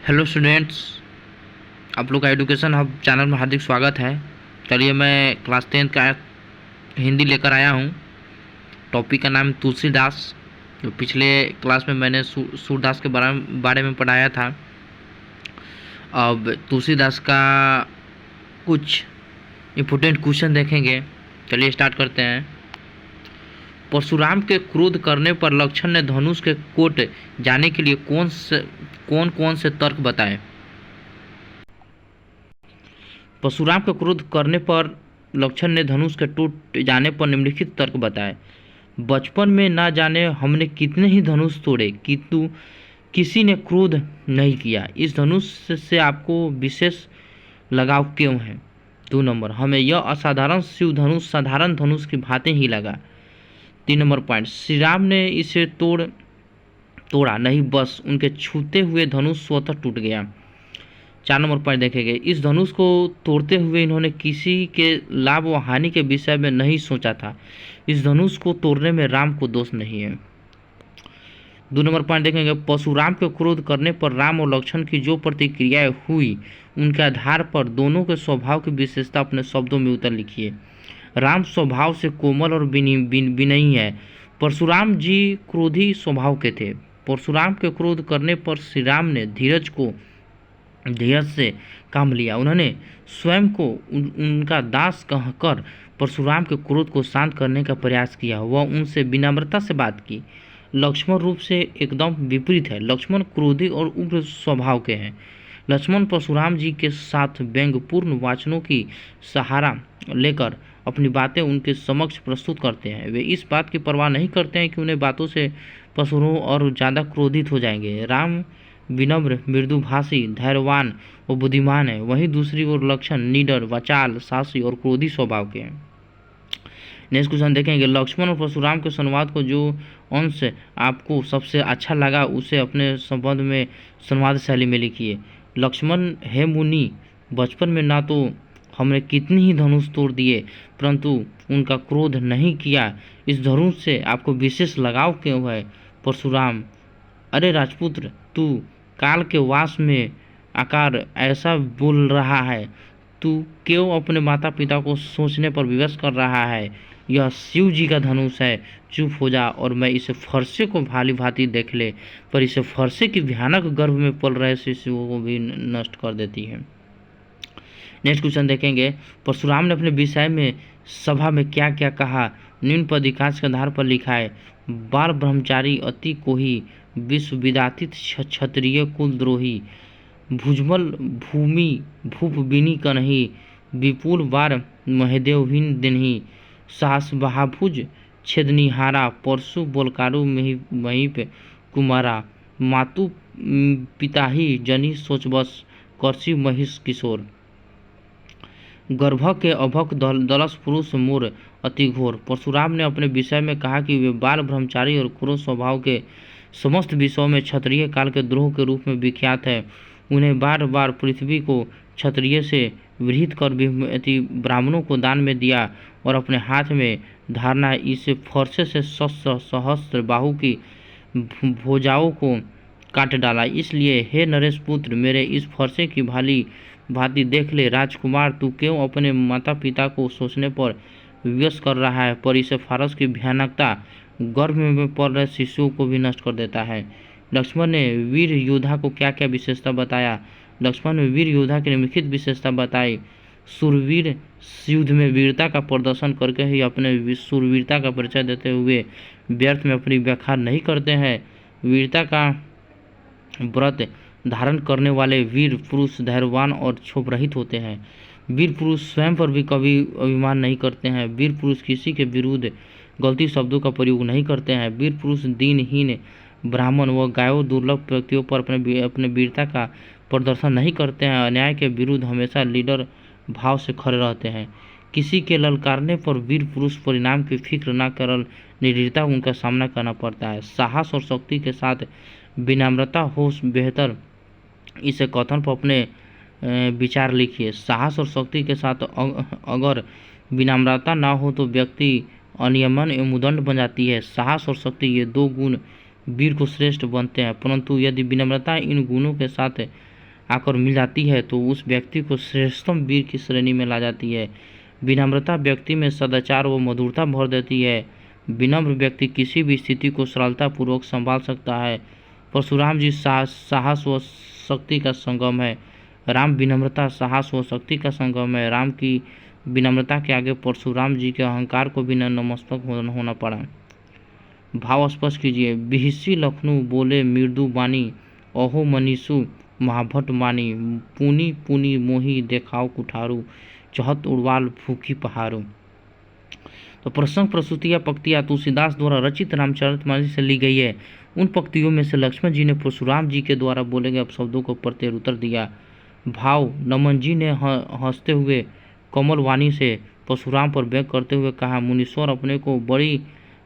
Hello students, आप लोग का एजुकेशन हब चैनल में हार्दिक स्वागत है। चलिए, मैं क्लास 10 का हिंदी लेकर आया हूँ। टॉपिक का नाम तुलसीदास। जो पिछले क्लास में मैंने सूरदास के बारे में पढ़ाया था। अब तुलसीदास का कुछ इम्पोर्टेंट क्वेश्चन देखेंगे। चलिए स्टार्ट करते हैं। परशुराम के क्रोध करने पर लक्षण ने धनुष के कोट जाने के लिए कौन कौन से तर्क बताए। परशुराम के क्रोध करने पर लक्षण ने धनुष के टूट जाने पर निम्नलिखित तर्क बताए। बचपन में ना जाने हमने कितने ही धनुष तोड़े, किंतु किसी ने क्रोध नहीं किया। इस धनुष से आपको विशेष लगाव क्यों है? 2 नंबर, हमें यह असाधारण शिव धनुष साधारण धनुष की भांति ही लगा। 3 नंबर पॉइंट, श्री राम ने इसे तोड़ा नहीं, बस उनके छूते हुए धनुष स्वतः टूट गया। 4 नंबर पॉइंट देखेंगे। इस धनुष को तोड़ते हुए इन्होंने किसी के लाभ व हानि के विषय में नहीं सोचा था। इस धनुष को तोड़ने में राम को दोष नहीं है। 2 नंबर पॉइंट देखेंगे। परशुराम के क्रोध करने पर राम और लक्ष्मण की जो प्रतिक्रियाएं हुई, उनके आधार पर दोनों के स्वभाव की विशेषता अपने शब्दों में उतर लिखिए। राम स्वभाव से कोमल और विनयी है। परशुराम जी क्रोधी स्वभाव के थे। परशुराम के क्रोध करने पर श्री राम ने धीरज से काम लिया। उन्होंने स्वयं को उनका दास कहकर परशुराम के क्रोध को शांत करने का प्रयास किया। वह उनसे विनम्रता से बात की। लक्ष्मण रूप से एकदम विपरीत है। लक्ष्मण क्रोधी और उग्र स्वभाव के हैं। लक्ष्मण परशुराम जी के साथ व्यंग्यपूर्ण वाचनों की सहारा लेकर अपनी बातें उनके समक्ष प्रस्तुत करते हैं। वे इस बात की परवाह नहीं करते हैं कि उन्हें बातों से परशुराम और ज़्यादा क्रोधित हो जाएंगे। राम विनम्र, मृदुभाषी, धैर्यवान और बुद्धिमान है। वहीं दूसरी ओर लक्ष्मण निडर, वाचाल, साहसी और क्रोधी स्वभाव के हैं। नेक्स्ट क्वेश्चन देखेंगे। लक्ष्मण और परशुराम के संवाद को जो अंश आपको सबसे अच्छा लगा उसे अपने संबंध में संवाद शैली में लिखिए। लक्ष्मण, हे मुनि, बचपन में ना तो हमने कितनी ही धनुष तोड़ दिए, परंतु उनका क्रोध नहीं किया। इस धनुष से आपको विशेष लगाव क्यों है? परशुराम, अरे राजपुत्र, तू काल के वास में आकार ऐसा बोल रहा है। तू क्यों अपने माता पिता को सोचने पर विवश कर रहा है? यह शिव जी का धनुष है। चुप हो जा और मैं इसे फरसे को भाली भांति देख ले, पर इसे फरसे की भयानक गर्भ में पल रहे शिशुओं को भी नष्ट कर देती है। नेक्स्ट क्वेश्चन देखेंगे। परशुराम ने अपने विषय में सभा में क्या क्या कहा? निम्न पर अधिकांश के आधार पर लिखा है। बाल ब्रह्मचारी, अति कोही, विश्व विदातित, क्षत्रिय कुलद्रोही, भुजमल भूमि भूप बिनी कन्ही, विपुल बार महदेवहीन दिन्ही, साहस बहाभुज छेदनिहारा, परशु बोलकारु महीप कुमारा, मातु पिताही जनी सोचबस, कर्षि महिष किशोर, गर्भ के अभक दलस पुरुष मोर अति घोर। परशुराम ने अपने विषय में कहा कि वे बाल ब्रह्मचारी और क्रूर स्वभाव के समस्त विषयों में क्षत्रिय काल के द्रोह के रूप में विख्यात है। उन्हें बार बार पृथ्वी को क्षत्रिय से विरहित कर ब्राह्मणों को दान में दिया और अपने हाथ में धारणा इसे फरसे से सहस्त्र बाहु की भुजाओं को काट डाला। इसलिए हे नरेश पुत्र, मेरे इस फरसे की भांति देख ले। राजकुमार, तू क्यों अपने माता पिता को सोचने पर विवश कर रहा है, पर इसे फारस की भयानकता गर्भ में पल रहे शिशुओं को भी नष्ट कर देता है। लक्ष्मण ने वीर योद्धा को क्या क्या विशेषता बताया? लक्ष्मण ने वीर योद्धा की निम्नलिखित विशेषता बताई। सूरवीर, युद्ध में वीरता का प्रदर्शन करके ही अपने सूरवीरता का परिचय देते हुए व्यर्थ में अपनी व्याख्या नहीं करते हैं। वीरता का व्रत धारण करने वाले वीर पुरुष धैर्यवान और क्षोभ रहित होते हैं। वीर पुरुष स्वयं पर भी कभी अभिमान नहीं करते हैं। वीर पुरुष किसी के विरुद्ध गलती शब्दों का प्रयोग नहीं करते हैं। वीर पुरुष दीनहीन, ब्राह्मण व गायों दुर्लभ व्यक्तियों पर अपने वीरता का प्रदर्शन नहीं करते हैं। अन्याय के विरुद्ध हमेशा लीडर भाव से खड़े रहते हैं। किसी के ललकारने पर वीर पुरुष परिणाम की फिक्र न कर निडरता उनका सामना करना पड़ता है। साहस और शक्ति के साथ विनम्रता हो बेहतर। इस कथन पर अपने विचार लिखिए। साहस और शक्ति के साथ अगर विनम्रता ना हो तो व्यक्ति अनियमन एवं उदंड बन जाती है। साहस और शक्ति ये दो गुण वीर को श्रेष्ठ बनते हैं, परंतु यदि विनम्रता इन गुणों के साथ आकर मिल जाती है तो उस व्यक्ति को श्रेष्ठतम वीर की श्रेणी में ला जाती है। विनम्रता व्यक्ति में सदाचार व मधुरता भर देती है। विनम्र व्यक्ति किसी भी स्थिति को सरलतापूर्वक संभाल सकता है। परशुराम जी साहस व शक्ति का संगम है। राम विनम्रता, साहस व शक्ति का संगम है। राम की विनम्रता के आगे परशुराम जी के अहंकार को भी नतमस्तक होना पड़ा। भाव स्पष्ट कीजिए। बिहसी लखनऊ बोले मृदु बानी, अहो मनीषु महाभट मानी, पुनी पुनी मोही देखाओ कुठारू, चहत उड़वाल भूखी पहाड़ू। तो प्रसंग प्रस्तुति या पंक्तियाँ तुलसीदास द्वारा रचित रामचरितमानस से ली गई है। उन पंक्तियों में से लक्ष्मण जी ने परशुराम जी के द्वारा बोले गए शब्दों को प्रत्युत्तर दिया। भाव नमन जी ने हंसते हुए कोमल वाणी से परशुराम पर व्यंग करते हुए कहा, मुनीश्वर अपने को बड़ी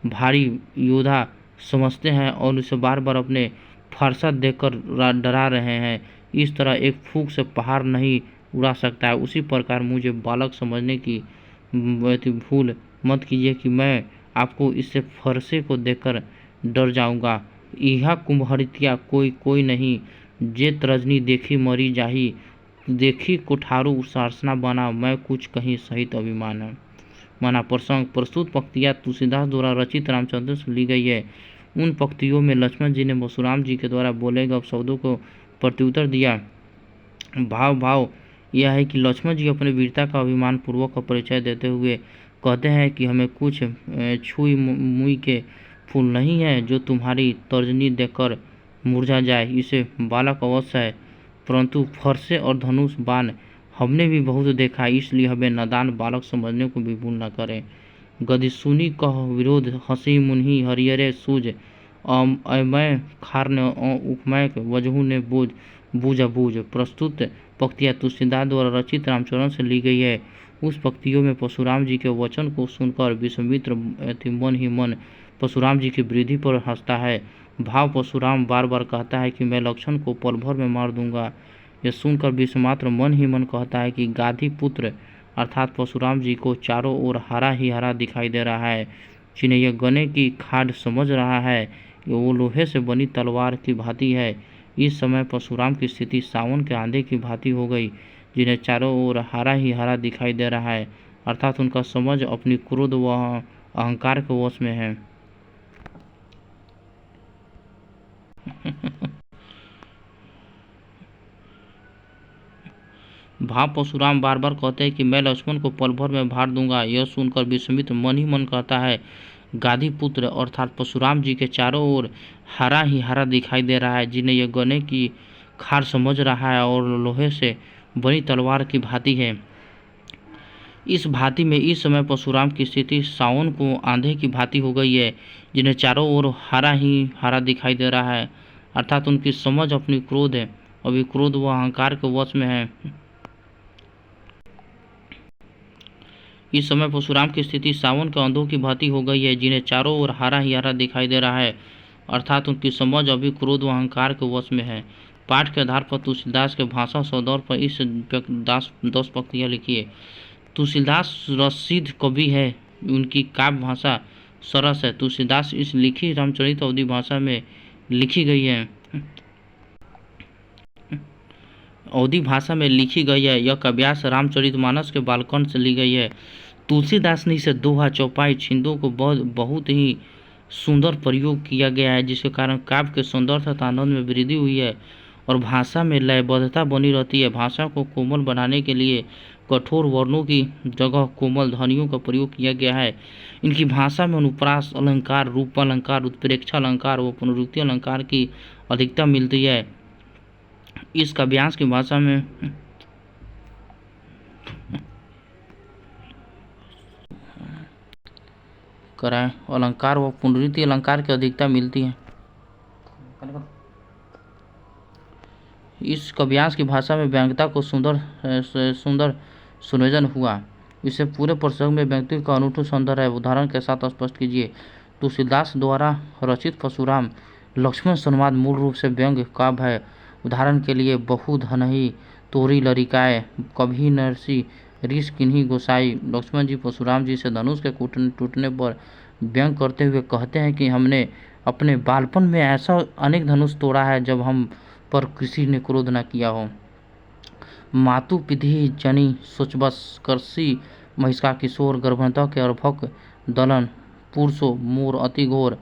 भारी योद्धा समझते हैं और उसे बार बार अपने फरसा देकर डरा रहे हैं। इस तरह एक फूंक से पहाड़ नहीं उड़ा सकता है। उसी प्रकार मुझे बालक समझने की भूल मत कीजिए कि मैं आपको इससे फरसे को देखकर डर जाऊंगा। यह कुम्हरितिया कोई कोई नहीं, जेत रजनी देखी मरी जाही, देखी कोठारू सारसना बना, मैं कुछ कहीं सहित अभिमान है। माना प्रसंग प्रस्तुत पंक्तियाँ तुलसीदास द्वारा रचित रामचंद्र से ली गई है। उन पंक्तियों में लक्ष्मण जी ने परशुराम जी के द्वारा बोले गए शब्दों को प्रत्युत्तर दिया। भाव यह है कि लक्ष्मण जी अपने वीरता का अभिमान पूर्वक का परिचय देते हुए कहते हैं कि हमें कुछ छुई मुई के फूल नहीं है जो तुम्हारी तर्जनी देखकर मुरझा जाए। इसे बालक अवश्य है, परंतु फरसे और धनुष बाण हमने भी बहुत देखा, इसलिए हमें नादान बालक समझने को भी भूल न करें। गदि सुनी कह विरोध, हंसी मुन्ही हरियरे सूझ, अमय खार ने उपमय वजहू ने बूझ बूझ। प्रस्तुत पंक्तियाँ तुलसीदास द्वारा रचित रामचरित से ली गई है। उस पंक्तियों में परशुराम जी के वचन को सुनकर विश्वामित्र मन ही मन परशुराम जी की वृद्धि पर हंसता है। भाव परशुराम बार बार कहता है कि मैं लक्ष्मण को पल भर में मार दूंगा। यह सुनकर विश्वामित्र मन ही मन कहता है कि गाधी पुत्र अर्थात परशुराम जी को चारों ओर हरा ही हरा दिखाई दे रहा है, जिन्हें यह गने की खाद समझ रहा है कि वो लोहे से बनी तलवार की भांति है। इस समय परशुराम की स्थिति सावन के आंधे की भांति हो गई, जिन्हें चारों ओर हरा ही हरा दिखाई दे रहा है, अर्थात उनका समझ अपनी क्रोध व अहंकार के वश में है। भाव परशुराम बार बार कहते हैं कि मैं लक्ष्मण को पल भर में मार दूंगा। यह सुनकर विश्वामित्र मन ही मन कहता है गाधी पुत्र अर्थात परशुराम जी के चारों ओर हरा ही हरा दिखाई दे रहा है, जिन्हें यह गने की खार समझ रहा है और लोहे से बनी तलवार की भांति है। इस भांति में इस समय परशुराम की स्थिति सावन को आंधे की भांति हो गई है, जिन्हें चारों ओर हरा ही हरा दिखाई दे रहा है, अर्थात उनकी समझ अपनी क्रोध है अभी क्रोध व अहंकार के वश में है। इस समय परशुराम की स्थिति सावन के अंधों की भांति हो गई है, जिन्हें चारों ओर हरा ही हरा दिखाई दे रहा है, अर्थात उनकी समझ अभी क्रोध व अहंकार के वश में है। पाठ के आधार पर तुलसीदास के भाषा सौदौर पर इस 10 पंक्तियाँ लिखिए। तुलसीदास रसीद कवि है, उनकी काव्य भाषा सरस है। तुलसीदास इस लिखी रामचरित अवधि भाषा में लिखी गई है यह काव्यास रामचरितमानस के बालखंड से ली गई है। तुलसीदास ने इसे दोहा चौपाई छिंदों को बहुत ही सुंदर प्रयोग किया गया है, जिसके कारण काव्य के सौंदर्य तथा आनंद में वृद्धि हुई है और भाषा में लयबद्धता बनी रहती है। भाषा को कोमल बनाने के लिए कठोर वर्णों की जगह कोमल ध्वनियों का प्रयोग किया गया है। इनकी भाषा में अनुप्रास अलंकार, रूपालंकार, उत्प्रेक्षा अलंकार व पुनरुक्ति अलंकार की अधिकता मिलती है। इस काव्यांश की भाषा में अलंकार व पुनरुक्ति अलंकार की अधिकता मिलती है। इस काव्यांश की भाषा में व्यंग्यता को सुंदर संयोजन हुआ। इसे पूरे प्रसंग में व्यक्ति का अनूठा सौंदर्य है। उदाहरण के साथ स्पष्ट कीजिए। तुलसीदास द्वारा रचित परशुराम लक्ष्मण संवाद मूल रूप से व्यंग्य काव्य है। उदाहरण के लिए बहु धनहि तोरी लरिकाए, कभी नरसी ऋष किन्हीं गोसाई। लक्ष्मण जी परशुराम जी से धनुष के टूटने पर व्यंग करते हुए कहते हैं कि हमने अपने बालपन में ऐसा अनेक धनुष तोड़ा है जब हम पर किसी ने क्रोध न किया हो। मातु पिधी जनि सोचबस करसी महिष्का किशोर गर्भंतः के अर्भक दलन पुरुषो मोर अति घोर।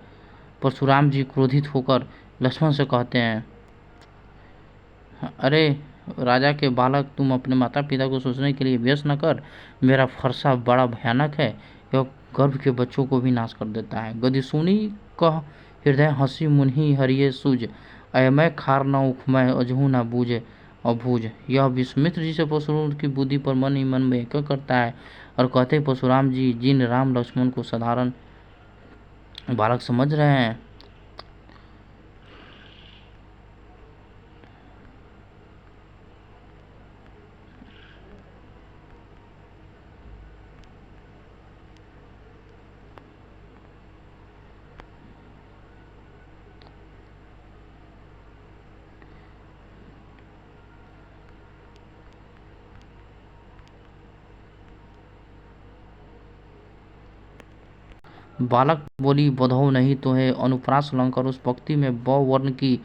परशुराम जी क्रोधित होकर लक्ष्मण से कहते हैं, अरे राजा के बालक, तुम अपने माता पिता को सोचने के लिए व्यस्त न कर। मेरा फरसा बड़ा भयानक है, यह गर्भ के बच्चों को भी नाश कर देता है। गदि सुनी कह हृदय हंसी मुनि हरिये सूझ, अयमय खार न उखमय अजहू न बूझे अभूझ। यह विश्वामित्र जी से परशुराम की बुद्धि पर मन ही मन में एक करता है और कहते परशुराम जी जिन राम लक्ष्मण को साधारण बालक समझ रहे हैं, बालक बोली बधौ नहीं तो है। अनुप्रास अलंकार उस पंक्ति में ब वर्ण की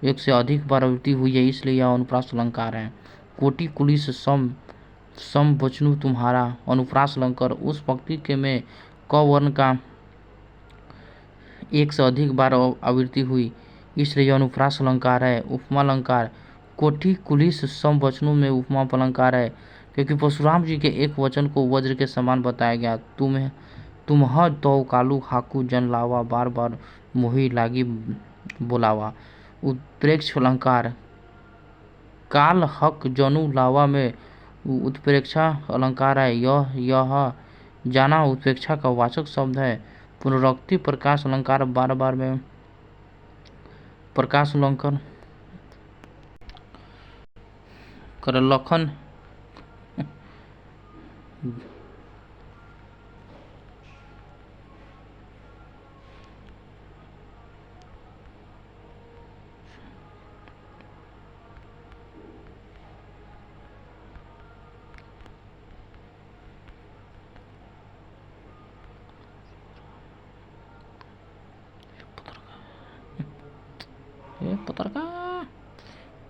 एक से अधिक बार आवृत्ति हुई है, इसलिए यह अनुप्रास अलंकार है। कोटि कुलिस सम बचनु तुम्हारा। अनुप्रास अलंकार उस पंक्ति के में क वर्ण का एक से अधिक बार आवृत्ति हुई, इसलिए यह अनुप्रास अलंकार है। उपमा अलंकार कोटि कुलिस सम वचनों में उपमा अलंकार है, क्योंकि परशुराम जी के एक वचन को वज्र के समान बताया गया। तुम्ह तो कालू हाकू जन लावा, बार बार मोही लागी बोलावा। उत्प्रेक्ष अलंकार काल हक जनु लावा में उत्प्रेक्षा अलंकार है। यह जाना उत्प्रेक्षा का वाचक शब्द है। पुनरुक्ति प्रकाश अलंकार बार बार में प्रकाश अलंकार कर लखन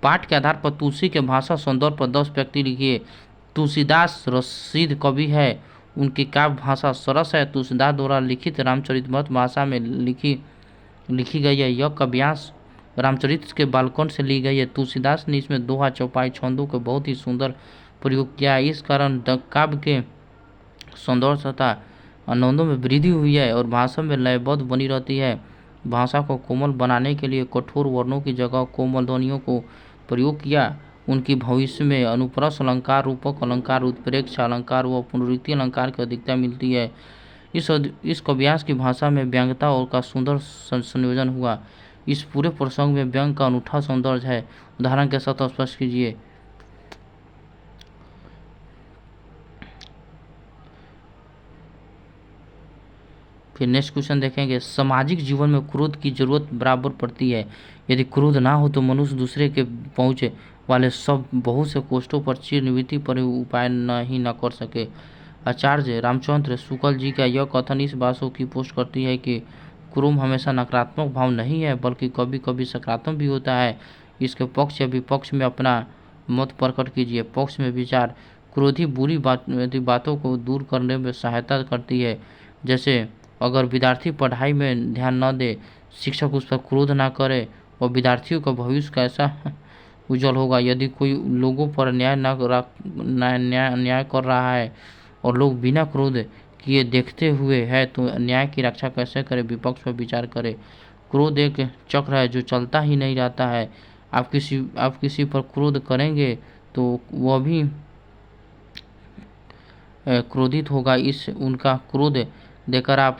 पाठ के आधार पर तुलसी के भाषा सौंदर्य पर 10 व्यक्ति लिखिए। तुलसीदास रसीद कवि है, उनकी काव्य भाषा सरस है। तुलसीदास द्वारा लिखित रामचरितमानस भाषा में लिखी गई है। यह काव्यांश रामचरित के बालकों से ली गई है। तुलसीदास ने इसमें दोहा चौपाई छंदों का बहुत ही सुंदर प्रयोग किया है। इस कारण काव्य के सौंदर्य तथा आनंदों में वृद्धि हुई है और भाषा में लयबद्ध बनी रहती है। भाषा को कोमल बनाने के लिए कठोर वर्णों की जगह कोमल ध्वनियों को प्रयोग किया। उनकी भविष्य में अनुप्रास अलंकार, रूपक अलंकार, उत्प्रेक्ष अलंकार व पुनरुक्ति अलंकार की अधिकता मिलती है। इस काव्यांश की भाषा में व्यंग्यता और का सुंदर संयोजन हुआ। इस पूरे प्रसंग में व्यंग का अनूठा सौंदर्य है। उदाहरण के साथ स्पष्ट कीजिए। फिर नेक्स्ट क्वेश्चन देखेंगे, सामाजिक जीवन में क्रोध की जरूरत बराबर पड़ती है। यदि क्रोध ना हो तो मनुष्य दूसरे के पहुँचे वाले सब बहुत से कोष्ठों पर चिर निवृत्ति पर उपाय न कर सके। आचार्य रामचंद्र शुक्ल जी का यह कथन इस बातों की पुष्टि करती है कि क्रोध हमेशा नकारात्मक भाव नहीं है, बल्कि कभी कभी सकारात्मक भी होता है। इसके पक्ष या विपक्ष में अपना मत प्रकट कीजिए। पक्ष में विचार, क्रोधी बुरी बातों को दूर करने में सहायता करती है। जैसे अगर विद्यार्थी पढ़ाई में ध्यान न दे, शिक्षक उस पर क्रोध ना करे और विद्यार्थियों का भविष्य कैसा उज्जवल होगा। यदि कोई लोगों पर न्याय कर रहा है और लोग बिना क्रोध किए देखते हुए है तो न्याय की रक्षा कैसे करे। विपक्ष पर विचार करे। क्रोध एक चक्र है जो चलता ही नहीं रहता है। आप किसी पर क्रोध करेंगे तो वह भी क्रोधित होगा। इस उनका क्रोध देकर आप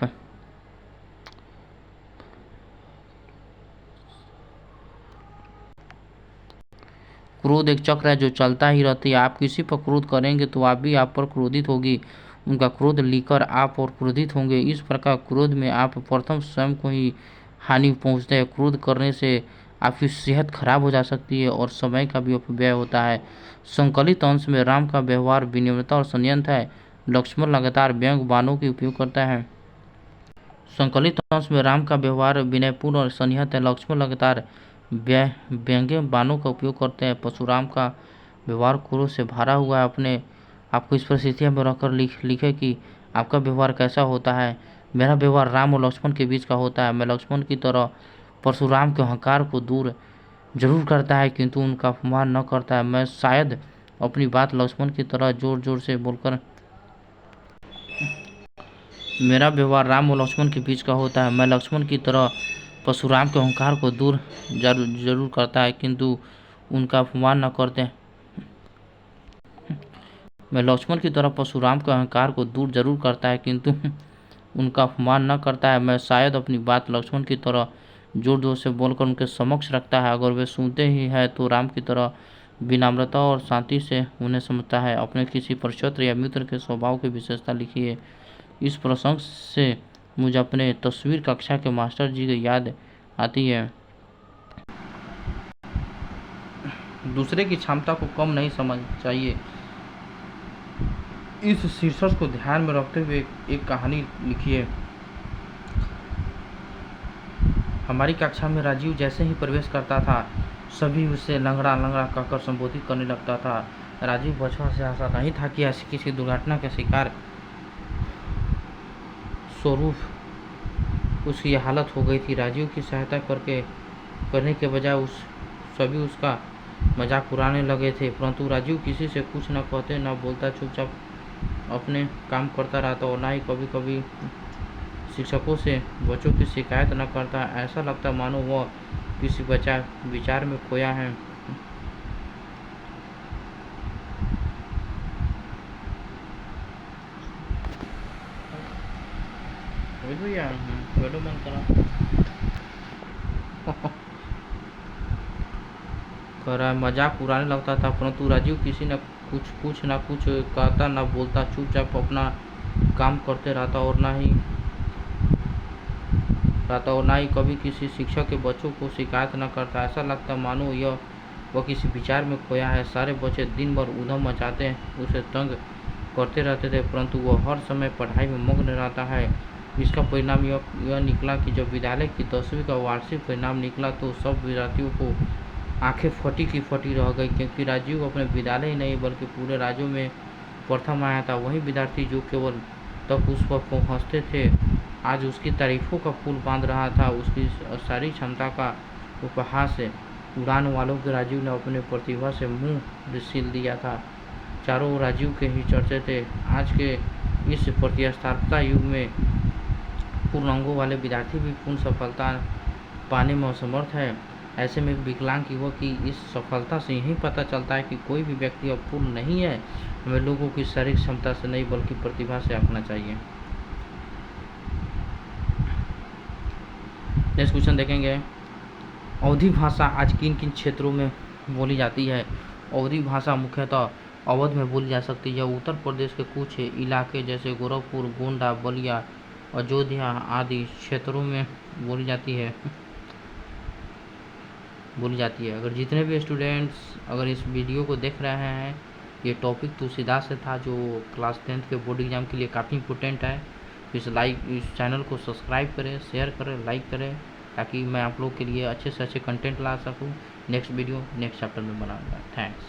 क्रोध एक चक्र है जो चलता ही रहती है। आप किसी पर क्रोध करेंगे तो आप भी आप पर क्रोधित होगी। उनका क्रोध लेकर आप और क्रोधित होंगे। इस प्रकार क्रोध में आप प्रथम स्वयं को ही हानि पहुंचते हैं। क्रोध करने से आपकी सेहत खराब हो जा सकती है और समय का भी अपव्यय होता है। संकलित अंश में राम का व्यवहार विनम्रता और संयंत्र है। लक्ष्मण लगातार व्यंग्य बाणों की उपयोग करता है। संकलित अंश में राम का व्यवहार विनयपूर्ण और संयत है। लक्ष्मण लगातार व्यंग्य बाणों का उपयोग करते हैं। परशुराम का व्यवहार क्रोध से भरा हुआ है। अपने आपको इस परिस्थितियों में रखकर लिखे कि आपका व्यवहार कैसा होता है। मेरा व्यवहार राम और लक्ष्मण के बीच का होता है। मैं लक्ष्मण की तरह परशुराम के अहंकार को दूर जरूर करता है किंतु उनका अपमान न करता है। मैं शायद अपनी बात लक्ष्मण की तरह जोर जोर से बोलकर मेरा व्यवहार राम और लक्ष्मण के बीच का होता है। मैं लक्ष्मण की तरह परशुराम के अहंकार को दूर जरूर करता है किंतु उनका अपमान न करते। मैं लक्ष्मण की तरह परशुराम के अहंकार को दूर जरूर करता है किंतु उनका अपमान न करता है। मैं शायद अपनी बात लक्ष्मण की तरह जोर जोर से बोलकर उनके समक्ष रखता है। अगर वे सुनते ही है तो राम की तरह विनम्रता और शांति से उन्हें समझता है। अपने किसी परक्षत्र या मित्र के स्वभाव की विशेषता लिखिए। इस प्रसंग से मुझे अपने तस्वीर कक्षा के मास्टर जी की याद आती है। दूसरे की क्षमता को कम नहीं समझना चाहिए। इस शीर्षक को ध्यान में रखते हुए एक कहानी लिखिए। हमारी कक्षा में राजीव जैसे ही प्रवेश करता था सभी उसे लंगड़ा लंगड़ा कहकर संबोधित करने लगता था। राजीव बचपन से आशा नहीं था कि ऐसी किसी दुर्घटना के शिकार स्वरूप उसकी हालत हो गई थी। राजीव की सहायता करने के बजाय सभी उसका मजाक उड़ाने लगे थे, परंतु राजीव किसी से कुछ न कहते न बोलता, चुपचाप अपने काम करता रहता और ना ही कभी कभी शिक्षकों से बच्चों की शिकायत न करता। ऐसा लगता मानो वह किसी विचार में खोया है। मजाक उड़ाने लगता था, परंतु राजीव किसी न कुछ कहता न बोलता, चुपचाप अपना काम करते रहता और ना ही कभी किसी शिक्षक के बच्चों को शिकायत न करता। ऐसा लगता मानो वह किसी विचार में खोया है। सारे बच्चे दिन भर उधम मचाते उसे तंग करते रहते थे, परंतु वह हर समय पढ़ाई में मग्न रहता है। इसका परिणाम यह निकला कि जब विद्यालय की 10वीं का वार्षिक परिणाम निकला तो सब विद्यार्थियों को आंखें फटी की फटी रह गई, क्योंकि राजीव अपने विद्यालय ही नहीं बल्कि पूरे राज्य में प्रथम आया था। वही विद्यार्थी जो केवल तब उस पर हंसते थे आज उसकी तारीफों का पुल बांध रहा था। उसकी सारी क्षमता का उपहास उड़ान वालों के राजीव ने अपने प्रतिभा से मुंह सिल दिया था। चारों ओर राजीव के ही चर्चे थे। आज के इस प्रतिस्पर्धा युग में पूर्ण अंगों वाले विद्यार्थी भी पूर्ण सफलता पाने में असमर्थ है। ऐसे में विकलांग युवक की इस सफलता से यही पता चलता है कि कोई भी व्यक्ति अपूर्ण नहीं है। हमें लोगों की शारीरिक क्षमता से नहीं बल्कि प्रतिभा से आंकना चाहिए। नेक्स्ट क्वेश्चन देखेंगे, अवधी भाषा आज किन किन क्षेत्रों में बोली जाती है। अवधी भाषा मुख्यतः अवध में बोली जा सकती है। उत्तर प्रदेश के कुछ इलाके जैसे गोरखपुर, गोंडा, बलिया, अयोध्या आदि क्षेत्रों में बोली जाती है। अगर जितने भी स्टूडेंट्स अगर इस वीडियो को देख रहे हैं, ये टॉपिक तुलसीदास से था जो क्लास 10th के बोर्ड एग्जाम के लिए काफ़ी इंपॉर्टेंट है। इस चैनल को सब्सक्राइब करें, शेयर करें, लाइक करें, ताकि मैं आप लोग के लिए अच्छे से अच्छे कंटेंट ला सकूं। नेक्स्ट वीडियो नेक्स्ट चैप्टर में बनाऊंगा। थैंक्स।